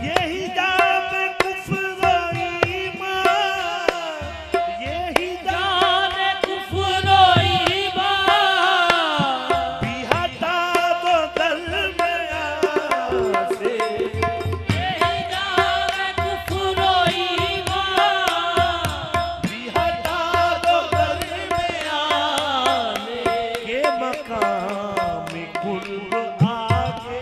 यही जाने कुफ्र ईमान, यही जाने कुफ्र ईमान, भी हटा दो दरमियान से। यही जाने कुफ्र ईमान, भी हटा दो दरमियान के मकाम कुर्ब आके,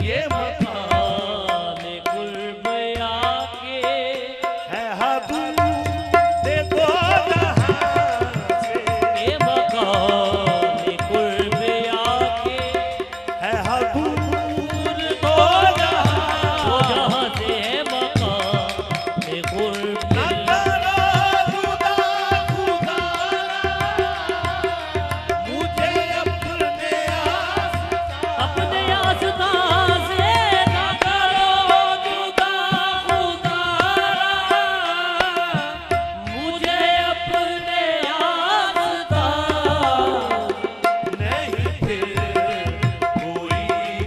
ये मकाम कुर्ब आके है हदूद दे दो जहां से। ये मकाम कुर्ब आके है हदूद दूर दो दो जहां। जहाँ से है मकाम कुर्ब न करो खुदा खुदा मुझे अपने अपने आस्था से न करो जुदा खुदा, मुझे अपने आस्था नहीं फिर कोई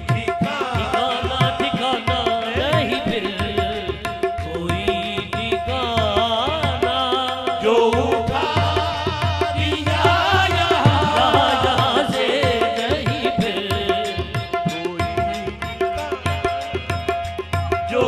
ठिकाना। ठिकाना नहीं फिर कोई ठिकाना, जो उठा दिया यहाँ जहाँ से नहीं फिर कोई ठिकाना। जो